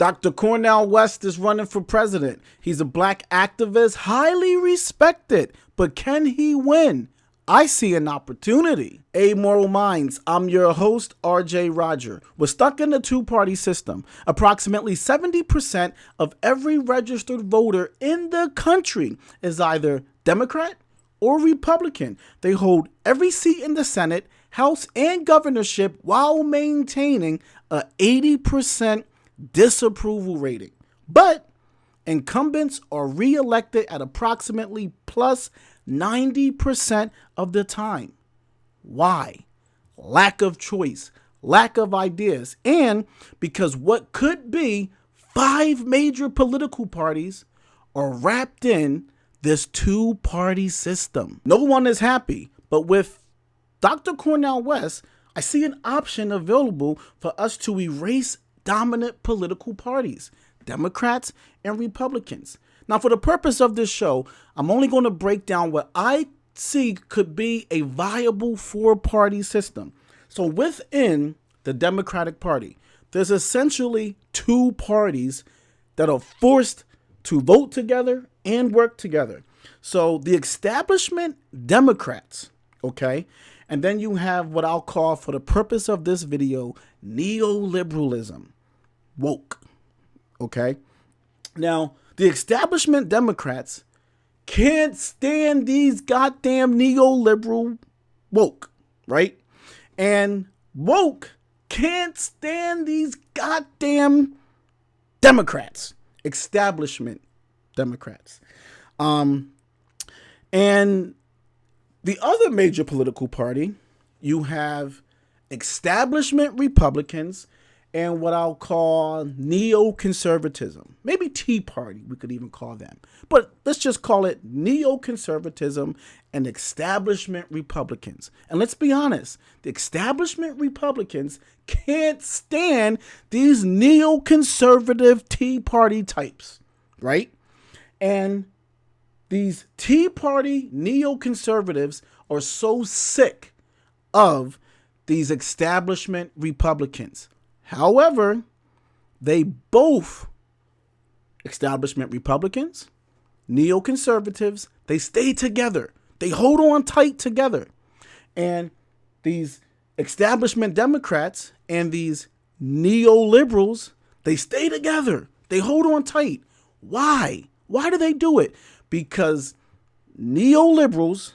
Dr. Cornel West is running for president. He's a black activist, highly respected. But can he win? I see an opportunity. Amoral Minds, I'm your host, RJ Roger. We're stuck in the two-party system. Approximately 70% of every registered voter in the country is either Democrat or Republican. They hold every seat in the Senate, House, and governorship while maintaining a 80% disapproval rating. But incumbents are reelected at approximately plus 90% of the time. Why? Lack of choice, lack of ideas, and because what could be 5 major political parties are wrapped in this two-party system. No one is happy, but with Dr. Cornel West, I see an option available for us to erase dominant political parties, Democrats and Republicans. Now, for the purpose of this show, I'm only going to break down what I see could be a viable four-party system. So within the Democratic Party, there's essentially two parties that are forced to vote together and work together. So the establishment Democrats, okay, and then you have what I'll call, for the purpose of this video, neoliberalism, woke, okay? Now, the establishment Democrats can't stand these goddamn neoliberal woke, right? And woke can't stand these goddamn Democrats, establishment Democrats. And the other major political party, you have establishment Republicans and what I'll call neoconservatism. Maybe Tea Party, we could even call them. But let's just call it neoconservatism and establishment Republicans. And let's be honest, the establishment Republicans can't stand these neoconservative Tea Party types, right? And these Tea Party neoconservatives are so sick of these establishment Republicans. However, they both, establishment Republicans, neoconservatives, they stay together. They hold on tight together. And these establishment Democrats and these neoliberals, they stay together. They hold on tight. Why? Why do they do it? Because neoliberals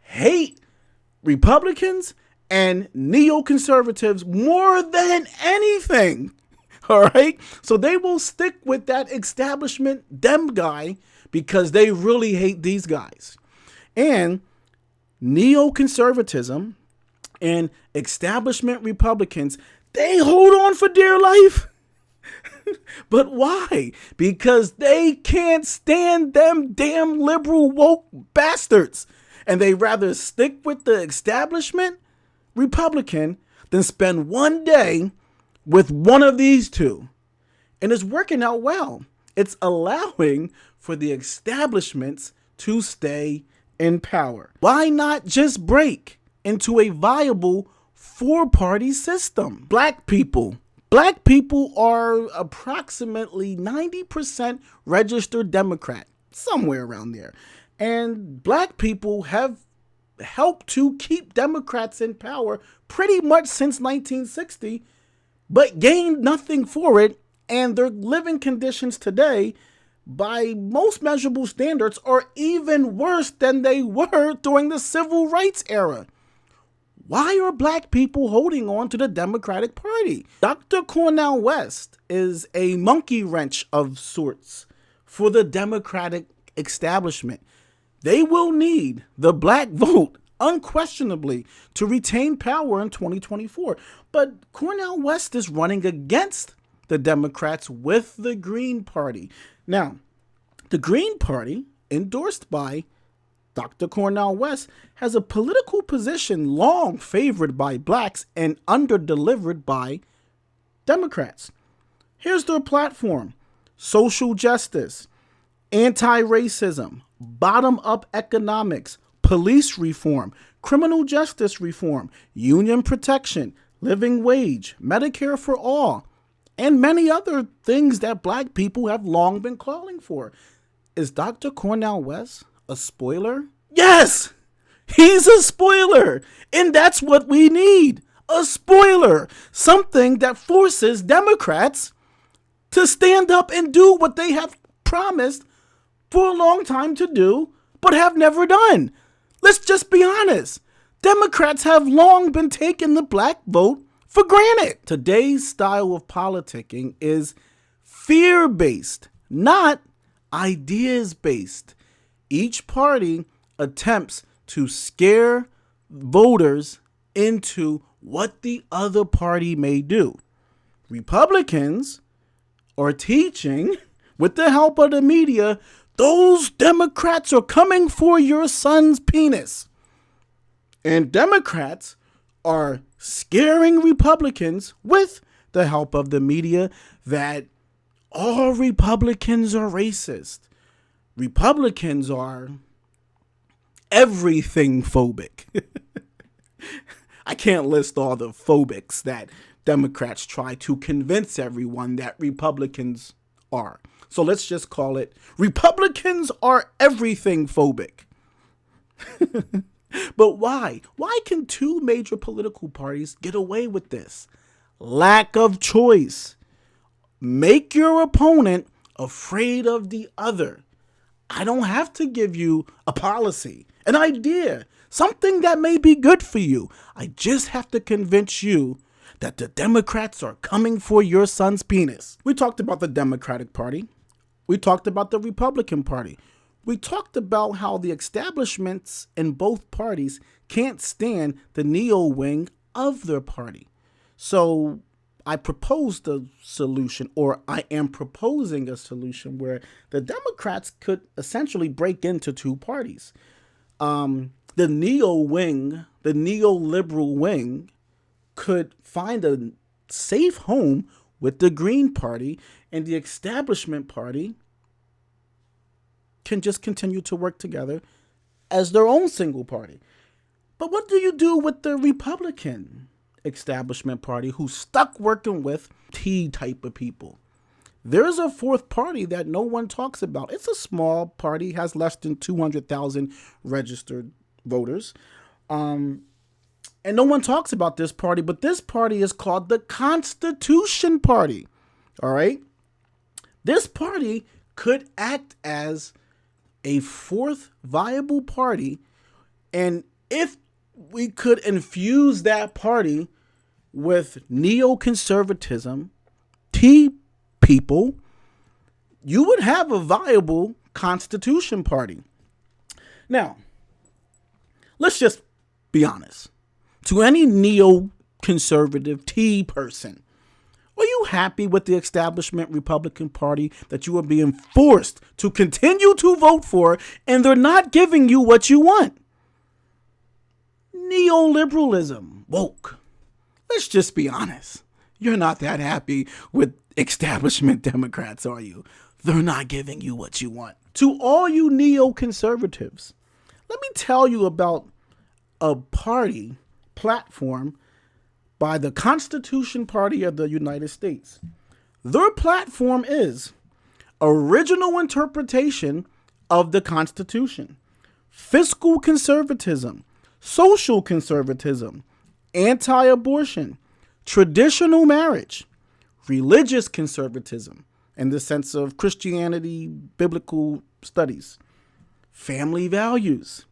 hate Republicans and neoconservatives more than anything. All right. So they will stick with that establishment Dem guy because they really hate these guys. And neoconservatism and establishment Republicans, they hold on for dear life. But why? Because they can't stand them damn liberal woke bastards. And they rather stick with the establishment Republican than spend one day with one of these two. And it's working out well. It's allowing for the establishments to stay in power. Why not just break into a viable four-party system? Black people are approximately 90% registered Democrat, somewhere around there. And black people have helped to keep Democrats in power pretty much since 1960, but gained nothing for it. And their living conditions today, by most measurable standards, are even worse than they were during the civil rights era. Why are black people holding on to the Democratic Party? Dr. Cornel West is a monkey wrench of sorts for the Democratic establishment. They will need the black vote, unquestionably, to retain power in 2024. But Cornel West is running against the Democrats with the Green Party. Now, the Green Party, endorsed by Dr. Cornel West, has a political position long favored by blacks and under-delivered by Democrats. Here's their platform: social justice, anti-racism, bottom-up economics, police reform, criminal justice reform, union protection, living wage, Medicare for all, and many other things that black people have long been calling for. Is Dr. Cornel West a spoiler? Yes, he's a spoiler. And that's what we need. A spoiler. Something that forces Democrats to stand up and do what they have promised for a long time to do, but have never done. Let's just be honest. Democrats have long been taking the black vote for granted. Today's style of politicking is fear-based, not ideas-based. Each party attempts to scare voters into what the other party may do. Republicans are teaching, with the help of the media, those Democrats are coming for your son's penis. And Democrats are scaring Republicans with the help of the media that all Republicans are racist. Republicans are everything phobic. I can't list all the phobics that Democrats try to convince everyone that Republicans are. So let's just call it Republicans are everything phobic. But why? Why can two major political parties get away with this? Lack of choice. Make your opponent afraid of the other. I don't have to give you a policy, an idea, something that may be good for you. I just have to convince you that the Democrats are coming for your son's penis. We talked about the Democratic Party. We talked about the Republican Party. We talked about how the establishments in both parties can't stand the neo wing of their party. So I proposed a solution, or I am proposing a solution where the Democrats could essentially break into two parties. The neo wing, the neoliberal wing, could find a safe home with the Green Party, and the establishment party can just continue to work together as their own single party. But what do you do with the Republican establishment party who's stuck working with T type of people? There's a fourth party that no one talks about. It's a small party, has less than 200,000 registered voters. And no one talks about this party, but this party is called the Constitution Party. All right. This party could act as a fourth viable party. And if we could infuse that party with neoconservatism, T people, you would have a viable Constitution Party. Now, let's just be honest. To any neoconservative T person, are you happy with the establishment Republican Party that you are being forced to continue to vote for, and they're not giving you what you want? Neoliberalism, woke. Let's just be honest. You're not that happy with establishment Democrats, are you? They're not giving you what you want. To all you neoconservatives, let me tell you about a party platform by the Constitution Party of the United States. Their platform is original interpretation of the Constitution, fiscal conservatism, social conservatism, anti-abortion, traditional marriage, religious conservatism in the sense of Christianity, biblical studies, family values.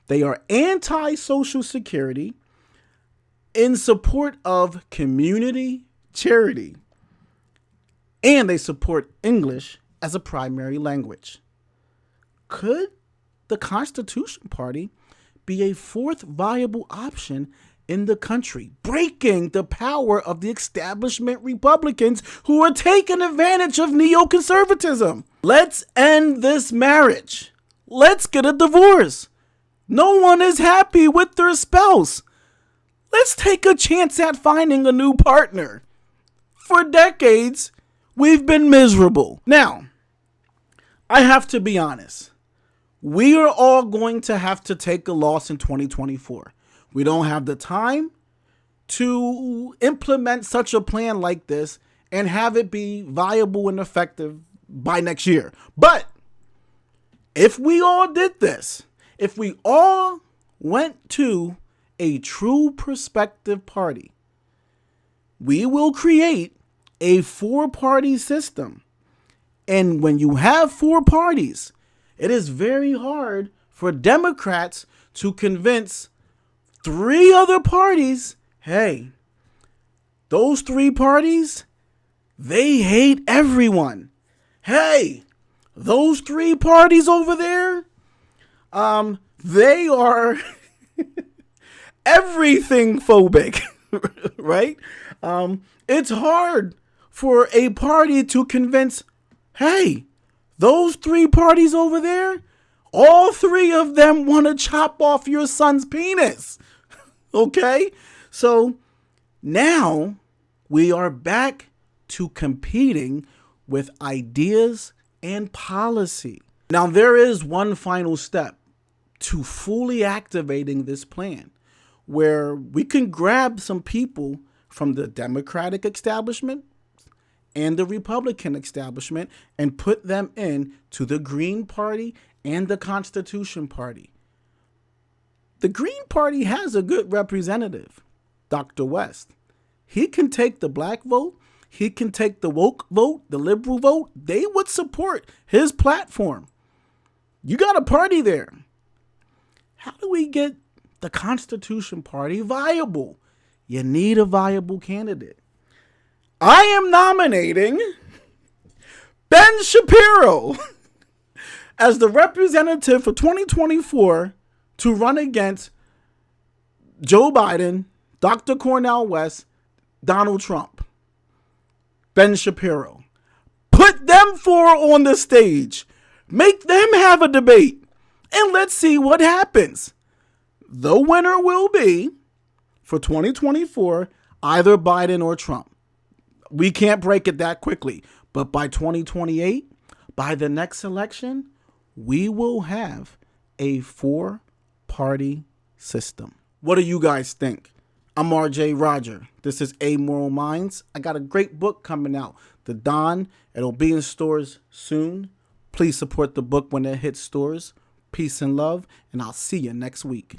They are anti-Social Security, in support of community charity, and they support English as a primary language. Could the Constitution Party be a fourth viable option in the country, breaking the power of the establishment Republicans who are taking advantage of neoconservatism? Let's end this marriage. Let's get a divorce. No one is happy with their spouse. Let's take a chance at finding a new partner. For decades, we've been miserable. Now, I have to be honest. We are all going to have to take a loss in 2024. We don't have the time to implement such a plan like this and have it be viable and effective by next year. But if we all did this, if we all went to a true perspective party, we will create a four-party system. And when you have four parties, it is very hard for Democrats to convince three other parties, hey, those three parties, they hate everyone. Hey, those three parties over there, they are everything phobic, right? It's hard for a party to convince, hey, those three parties over there, all three of them want to chop off your son's penis. Okay? So now we are back to competing with ideas and policy. Now there is one final step to fully activating this plan, where we can grab some people from the Democratic establishment and the Republican establishment and put them in to the Green Party and the Constitution Party. The Green Party has a good representative, Dr. West. He can take the black vote. He can take the woke vote, the liberal vote. They would support his platform. You got a party there. How do we get the Constitution Party viable? You need a viable candidate. I am nominating Ben Shapiro as the representative for 2024 to run against Joe Biden, Dr. Cornel West, Donald Trump. Ben Shapiro. Put them four on the stage. Make them have a debate. And let's see what happens. The winner will be, for 2024, either Biden or Trump. We can't break it that quickly. But by 2028, by the next election, we will have a four-party system. What do you guys think? I'm RJ Roger. This is Amoral Minds. I got a great book coming out, The Don. It'll be in stores soon. Please support the book when it hits stores. Peace and love, and I'll see you next week.